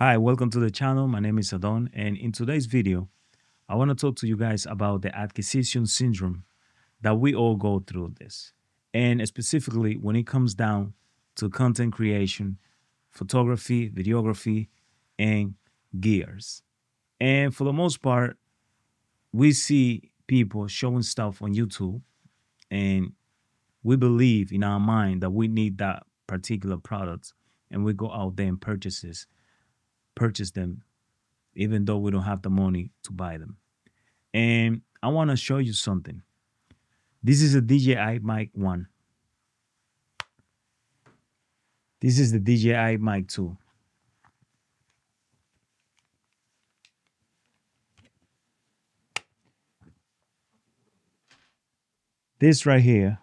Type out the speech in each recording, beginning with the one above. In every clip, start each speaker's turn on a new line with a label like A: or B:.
A: Hi, welcome to the channel. My name is Adon, and in today's video, I want to talk to you guys about the acquisition syndrome that we all go through this. And specifically when it comes down to content creation, photography, videography, and gears. And for the most part, we see people showing stuff on YouTube and we believe in our mind that we need that particular product and we go out there and purchase them even though we don't have the money to buy them. And I want to show you something. This is a DJI Mic 1. This is the DJI Mic 2. This right here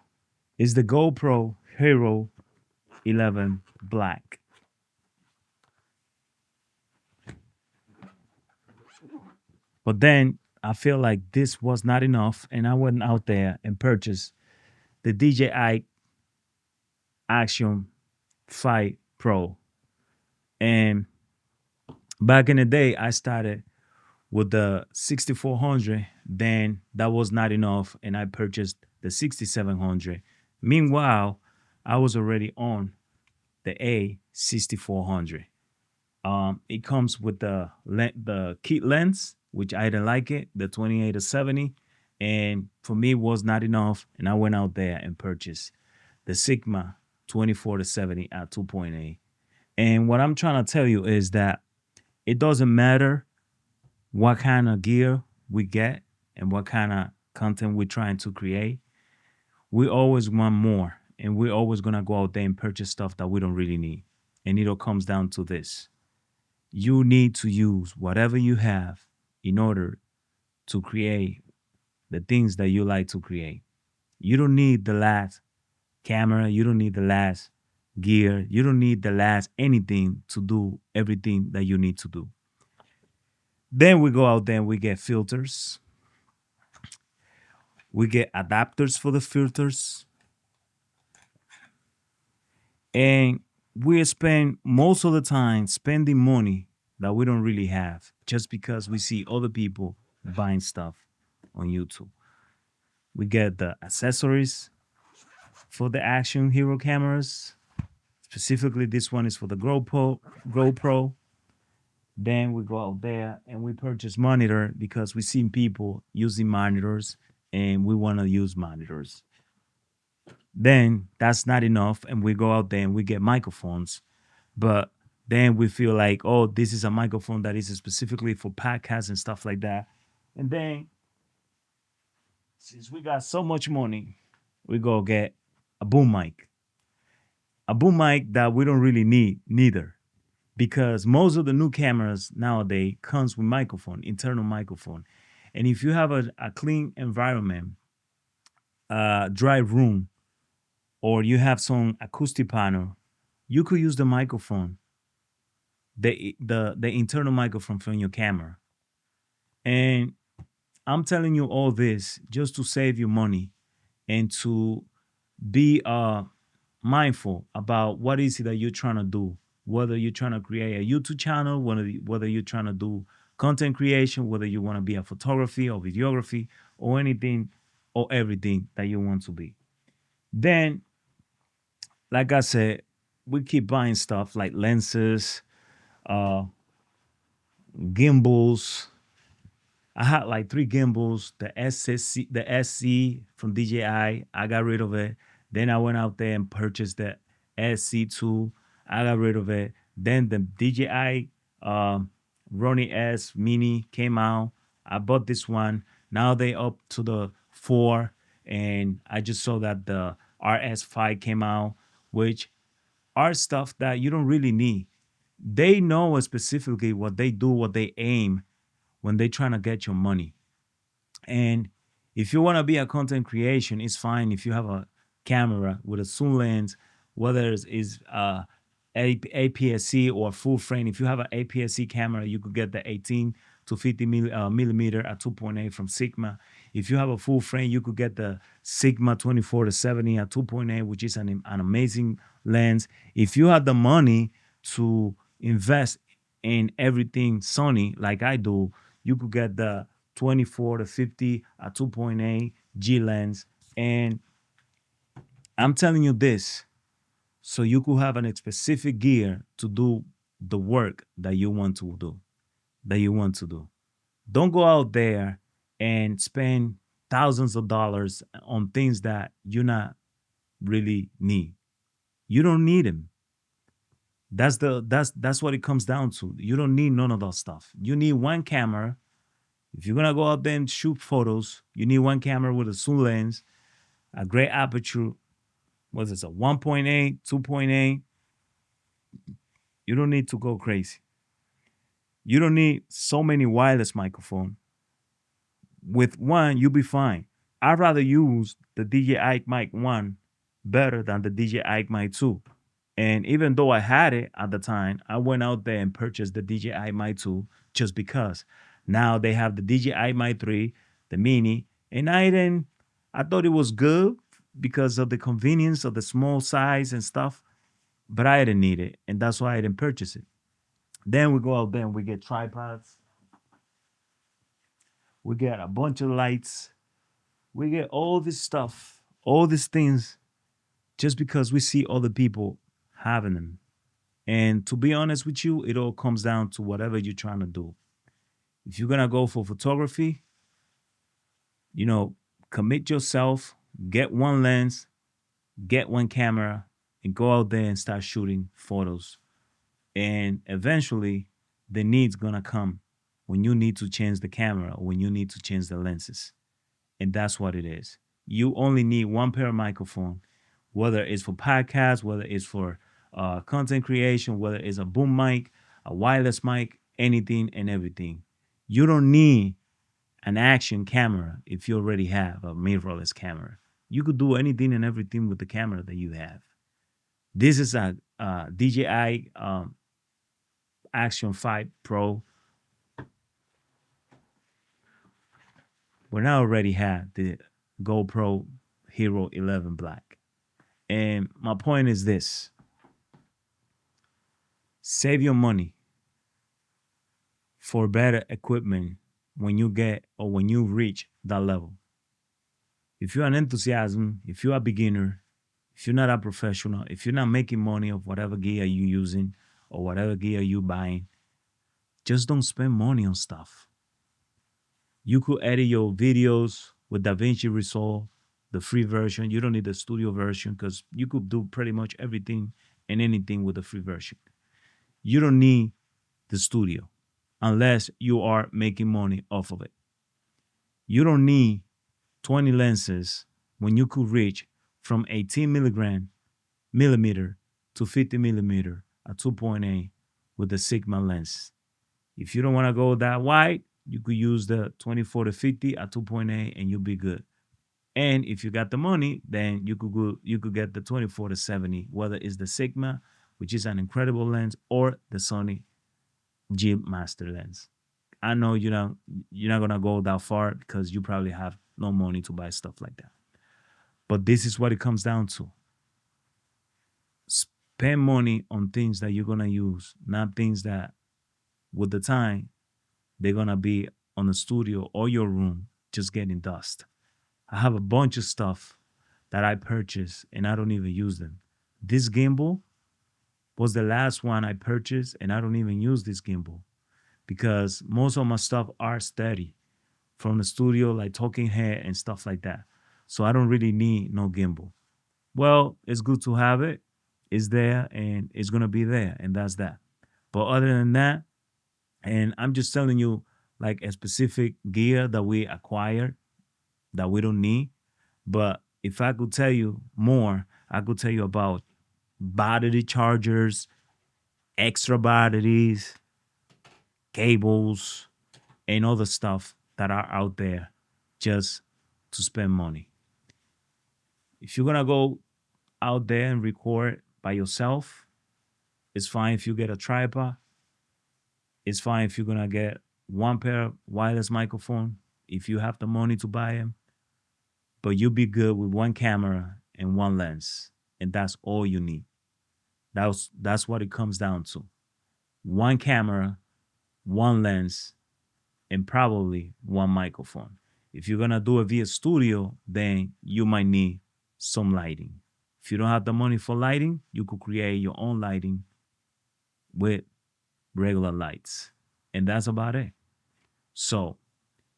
A: is the GoPro Hero 11 Black. But then I feel like this was not enough, and I went out there and purchased the DJI Action 5 Pro. And back in the day, I started with the 6400. Then that was not enough, and I purchased the 6700. Meanwhile, I was already on the A6400. It comes with the kit lens, which I didn't like it, the 28 to 70, and for me it was not enough, and I went out there and purchased the Sigma 24 to 70 at 2.8. And what I'm trying to tell you is that it doesn't matter what kind of gear we get and what kind of content we're trying to create. We always want more, and we're always gonna go out there and purchase stuff that we don't really need. And it all comes down to this: you need to use whatever you have in order to create the things that you like to create. You don't need the last camera, you don't need the last gear, you don't need the last anything to do everything that you need to do. Then we go out there and we get filters, we get adapters for the filters, and we spend most of the time spending money that we don't really have just because we see other people buying stuff on YouTube. We get the accessories for the Action Hero cameras. Specifically, this one is for the GoPro. Then we go out there and we purchase monitor because we see people using monitors and we want to use monitors. Then that's not enough, and we go out there and we get microphones. But then we feel like, oh, this is a microphone that is specifically for podcasts and stuff like that. And then since we got so much money, we go get a boom mic. A boom mic that we don't really need neither. Because most of the new cameras nowadays comes with microphone, internal microphone. And if you have a clean environment, dry room, or you have some acoustic panel, you could use the microphone, the internal microphone from your camera. And I'm telling you all this just to save you money and to be mindful about what is it that you're trying to do. Whether you're trying to create a YouTube channel, whether you're trying to do content creation, whether you want to be a photography or videography or anything or everything that you want to be. Then, like I said, we keep buying stuff like lenses, uh, gimbals. I had like three gimbals, the SC from DJI. I got rid of it. Then I went out there and purchased the SC2. I got rid of it. Then the DJI Ronnie S Mini came out. I bought this one. Now they up to the 4, and I just saw that the RS5 came out, which are stuff that you don't really need. They know specifically what they do, what they aim when they trying to get your money. And if you want to be a content creation, it's fine if you have a camera with a zoom lens, whether it's APS-C or full frame. If you have an APS-C camera, you could get the 18 to 50 millimeter at 2.8 from Sigma. If you have a full frame, you could get the Sigma 24 to 70 at 2.8, which is an amazing lens. If you have the money to invest and everything Sony like I do, you could get the 24 to 50 at 2.8 G lens. And I'm telling you this so you could have a specific gear to do the work that you want to do, that you want to do. Don't go out there and spend thousands of dollars on things that you not really need. You don't need them. That's what it comes down to. You don't need none of that stuff. You need one camera. If you're gonna go out there and shoot photos, you need one camera with a zoom lens, a great aperture. What's this? A 1.8, 2.8. You don't need to go crazy. You don't need so many wireless microphones. With one, you'll be fine. I'd rather use the DJI Mic 1 better than the DJI Mic 2. And even though I had it at the time, I went out there and purchased the DJI Mic 2 just because. Now they have the DJI Mic 3, the mini, and I thought it was good because of the convenience of the small size and stuff, but I didn't need it, and that's why I didn't purchase it. Then we go out there and we get tripods, we get a bunch of lights, we get all this stuff, all these things, just because we see other people having them. And to be honest with you, it all comes down to whatever you're trying to do. If you're gonna go for photography, you know, commit yourself, get one lens, get one camera, and go out there and start shooting photos. And eventually, the need's gonna come when you need to change the camera or when you need to change the lenses. And that's what it is. You only need one pair of microphone, whether it's for podcasts, whether it's for content creation, whether it's a boom mic, a wireless mic, anything and everything. You don't need an action camera if you already have a mirrorless camera. You could do anything and everything with the camera that you have. This is a DJI Action 5 Pro. But I already have the GoPro Hero 11 Black. And my point is this: save your money for better equipment when you get or when you reach that level. If you're an enthusiasm, if you're a beginner, if you're not a professional, if you're not making money of whatever gear you're using or whatever gear you're buying, just don't spend money on stuff. You could edit your videos with DaVinci Resolve, the free version. You don't need the studio version because you could do pretty much everything and anything with the free version. You don't need the studio unless you are making money off of it. You don't need 20 lenses when you could reach from 18 millimeter to 50 millimeter at 2.8 with the Sigma lens. If you don't want to go that wide, you could use the 24 to 50 at 2.8 and you'll be good. And if you got the money, then you could get the 24 to 70, whether it's the Sigma, which is an incredible lens, or the Sony G Master lens. I know you're not gonna go that far because you probably have no money to buy stuff like that. But this is what it comes down to. Spend money on things that you're gonna use, not things that with the time they're gonna be on the studio or your room just getting dust. I have a bunch of stuff that I purchased and I don't even use them. This gimbal was the last one I purchased and I don't even use this gimbal because most of my stuff are steady from the studio, like talking head and stuff like that. So I don't really need no gimbal. Well, it's good to have it. It's there and it's gonna be there, and that's that. But other than that, and I'm just telling you like a specific gear that we acquired that we don't need. But if I could tell you more, I could tell you about battery chargers, extra batteries, cables, and other stuff that are out there just to spend money. If you're gonna go out there and record by yourself, it's fine if you get a tripod. It's fine if you're gonna get one pair of wireless microphone if you have the money to buy them. But you'll be good with one camera and one lens, and that's all you need. That's what it comes down to. one camera, one lens, and probably one microphone. If you're gonna do it via studio, then you might need some lighting. If you don't have the money for lighting, you could create your own lighting with regular lights. And that's about it. So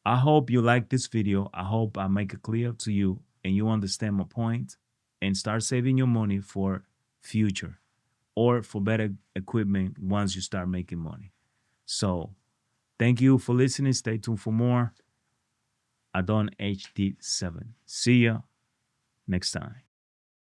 A: I hope you like this video. I hope I make it clear to you and you understand my point and start saving your money for future or for better equipment once you start making money. So thank you for listening. Stay tuned for more. Adon HD7. See ya next time.